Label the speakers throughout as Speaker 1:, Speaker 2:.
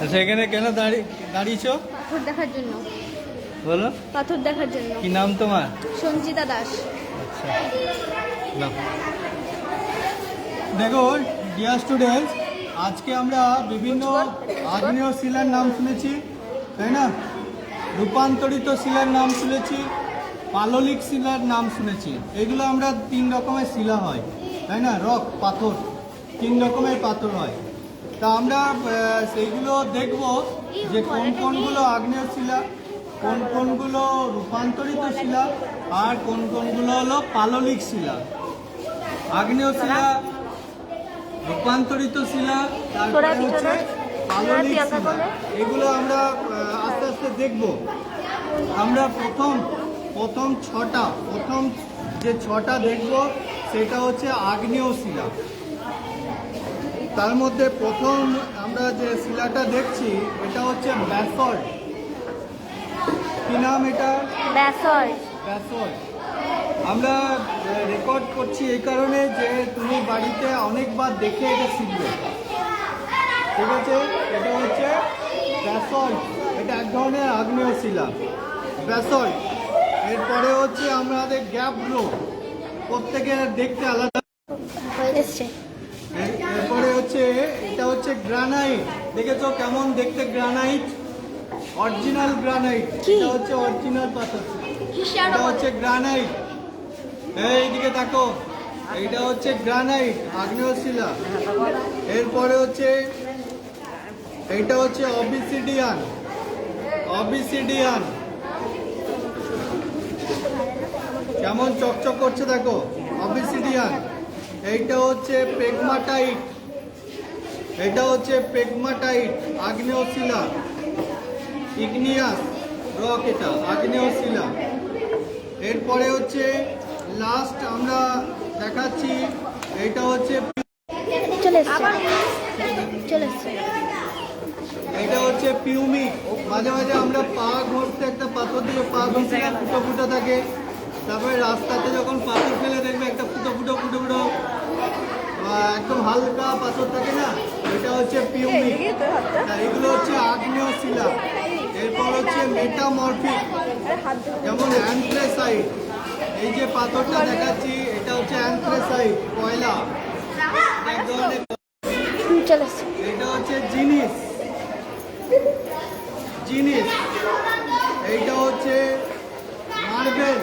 Speaker 1: আচ্ছা, এখানে কেন দাঁড়িয়েছো?
Speaker 2: পাথর দেখার জন্য।
Speaker 1: বলো।
Speaker 2: পাথর দেখার জন্য।
Speaker 1: কি নাম তোমার?
Speaker 2: সঞ্চিতা দাস।
Speaker 1: আচ্ছা, নাও। দেখো ডিয়ার স্টুডেন্টস, আজকে আমরা বিভিন্ন আগ্নেয় শিলার নাম শুনেছি, তাই না? রূপান্তরিত শিলার নাম শুনেছি, পাললিক শিলার নাম শুনেছি। এগুলো আমরা 3 রকমের শিলা হয়, তাই না? রক, পাথর, 3 রকমের পাথর হয়। তা আমরা সেইগুলো দেখব যে কোন কোনগুলো আগ্নেয় শিলা, কোন কোনগুলো রূপান্তরিত শিলা, আর কোন কোনগুলো হলো পাললিক শিলা। আগ্নেয় শিলা, রূপান্তরিত শিলা, তারপরে হচ্ছে পাললিক শিলা। এগুলো আমরা আস্তে আস্তে দেখব। আমরা প্রথম যে ছটা দেখব সেটা হচ্ছে আগ্নেয় শিলা। তার মধ্যে প্রথম আমরা যে শিলাটা দেখছি এটা হচ্ছে ব্যাসল্ট। কি নাম এটা?
Speaker 2: ব্যাসল্ট।
Speaker 1: ব্যাসল্ট। আমরা রেকর্ড করছি এই কারণে যে তুমি বাড়িতে অনেকবার দেখে এটা শিখবে, ঠিক আছে? এটা হচ্ছে ব্যাসল্ট, এটা এক ধরনের আগ্নেয় শিলা, ব্যাসল্ট। এরপরে হচ্ছে আমাদের গ্যাব্রো, প্রত্যেকের দেখতে আলাদা। এরপরে হচ্ছে এটা হচ্ছে গ্রানাইট। দেখেছো কেমন দেখতে গ্রানাইট? অরিজিনাল গ্রানাইট, এটা হচ্ছে অরিজিনাল পাথর, এটা হচ্ছে গ্রানাইট। এইদিকে দেখো, এইটা হচ্ছে গ্রানাইট, আগ্নেয় শিলা। এরপরে হচ্ছে এইটা হচ্ছে অবিসিডিয়ান। অবিসিডিয়ান কেমন চকচক করছে দেখো, অবিসিডিয়ান। এইটা হচ্ছে পেগমাটাইট, এটা হচ্ছে পেগমাটাইট, আগ্নেয় শিলা। ইগনিয়াস রক, এটা আগ্নেয় শিলা। এরপরে হচ্ছে লাস্ট আমরা দেখাচ্ছি, এটা হচ্ছে এটা হচ্ছে পিউমিক। মাঝে মাঝে আমরা পা ঘষতে একটা পাথর দিয়ে পা ঘষতে ফুটো ফুটো থাকে, তারপরে রাস্তাতে যখন পাথর ফেলে দেখবে একটা ফুটো ফুটো একদম হালকা পাথর থাকে না, এটা হচ্ছে পিউমিক। এগুলো হচ্ছে আগ্নেয় শিলা। এরপর হচ্ছে মেটামরফিক, যেমন অ্যান্থ্রাসাইট। এই যে পাথরটা দেখাচ্ছি এটা হচ্ছে অ্যান্থ্রাসাইট, কয়লা। এটা হচ্ছে জিনিস। এইটা হচ্ছে মার্বেল।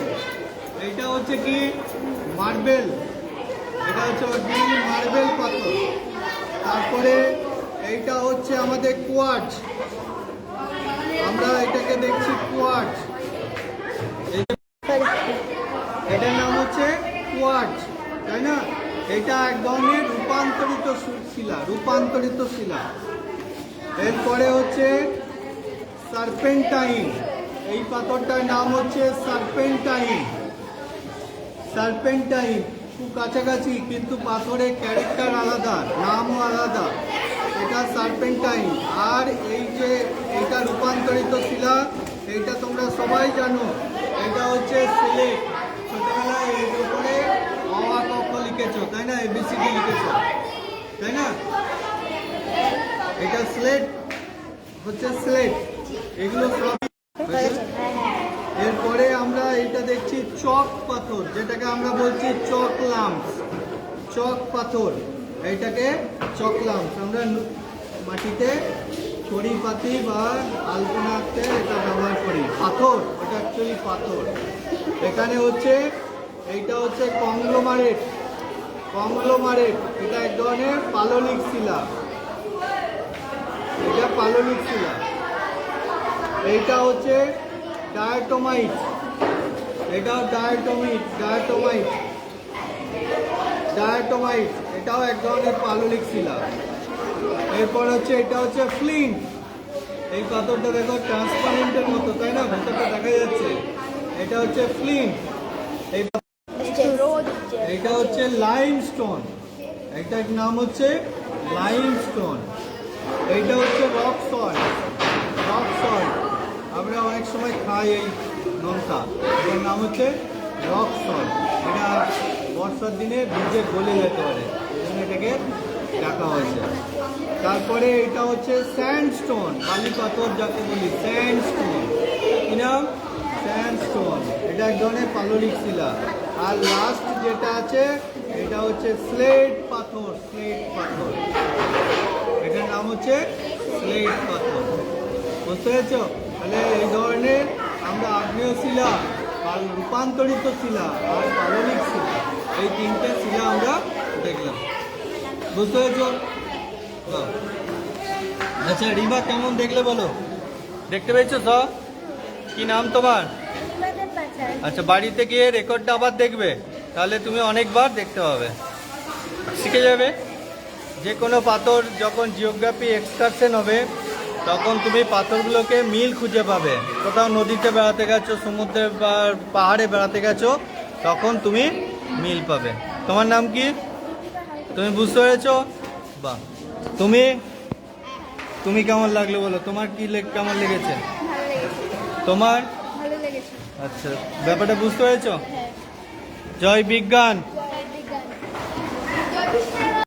Speaker 1: এইটা হচ্ছে কি? মার্বেল। এটা হচ্ছে মার্বেল পাথর। তারপরে এইটা হচ্ছে আমাদের কোয়ার্টজ, আমরা এটাকে দেখছি কোয়ার্টজ। এটার নাম হচ্ছে কোয়ার্টজ, তাই না? এটা এক ধরনের রূপান্তরিত শিলা। এরপরে হচ্ছে সার্পেন্টাইন। এই পাথরটার নাম হচ্ছে সার্পেন্টাইন। খুব কাছাকাছি, কিন্তু পাথরের ক্যারেক্টার আলাদা, নামও আলাদা। এটা সার্পেন্টাইন। আর এই যে এটা রূপান্তরিত শিলা, এইটা তোমরা সবাই জানো, এটা হচ্ছে সিলেট। ছোটবেলায় এর উপরে অ আ ক খ লিখেছো, তাই না? ABCD লিখেছো, তাই না? এটা স্লেট হচ্ছে স্লেট। এগুলো সব। এরপরে আমরা এটা দেখছি চক পাথর, যেটাকে আমরা বলছি চক পাথর। এইটাকে চক লাম্পস। আমরা মাটিতে ছড়ি পাতি বা আলপনা আঁকতে এটা ব্যবহার করি। পাথর, এটা অ্যাকচুয়ালি পাথর। এখানে হচ্ছে এইটা হচ্ছে কংগ্লোমারেট। এটা এক ধরনের পাললিক শিলা, এটা পাললিক শিলা। এইটা হচ্ছে ডায়াটোমাইট, এটাও ডায়াটোমাইট, এটাও এক ধরনের পাললিক শিলা। এরপর হচ্ছে এটা হচ্ছে ফ্লিন্ট। এই পাথরটা দেখো ট্রান্সপারেন্টের মতো, তাই না? ভেতরটা দেখা যাচ্ছে। এটা হচ্ছে ফ্লিন্ট। এটা হচ্ছে লাইমস্টোন, এটার নাম হচ্ছে লাইমস্টোন। এইটা হচ্ছে রক সল্ট। আমরা অনেক সময় খাই এই নোনতা, এটার নাম হচ্ছে রক সল্ট। এটা বর্ষার দিনে ভিজে গলে যেতে পারে, এই জন্য এটাকে দেখা হয়েছে। তারপরে এটা হচ্ছে স্যান্ডস্টোন, বালি পাথর যাকে বলি, স্যান্ডস্টোন। কি নাম? স্যান্ডস্টোন। এটা এক ধরনের পাললিক শিলা। আর লাস্ট যেটা আছে এটা হচ্ছে স্লেট পাথর, স্লেট পাথর। এটার নাম হচ্ছে স্লেট পাথর। বুঝতে পেরেছো? তাহলে এই ধরনের আমরা আগ্নেয় শিলা আর রূপান্তরিত শিলা আর পাললিক শিলা, এই তিনটে শিলা আমরা দেখলাম। বুঝতে পেরেছো? বাহ। আচ্ছা রিমা, কেমন দেখলে বলো? দেখতে পেয়েছো সব? কি নাম তোমার? আচ্ছা, বাড়িতে গিয়ে রেকর্ডটা আবার দেখবে, তাহলে তুমি অনেকবার দেখতে পাবে, শিখে যাবে। যে কোনো পাথর যখন জিওগ্রাফি এক্সকারশন হবে তখন তুমি পাথরগুলোকে মিল খুঁজে পাবে। কোথাও নদীতে বেড়াতে গেছো, সমুদ্রে বা পাহাড়ে বেড়াতে গেছো, তখন তুমি মিল পাবে। তোমার নাম কি? তুমি বুঝতে পেরেছো? বাহ। তুমি তুমি কেমন লাগলো বলো? তোমার কি কেমন লেগেছে?
Speaker 2: ভালো লেগেছে।
Speaker 1: তোমার?
Speaker 2: ভালো লেগেছে।
Speaker 1: আচ্ছা, ব্যাপারটা বুঝতে পেরেছো?
Speaker 2: হ্যাঁ।
Speaker 1: জয় বিজ্ঞান।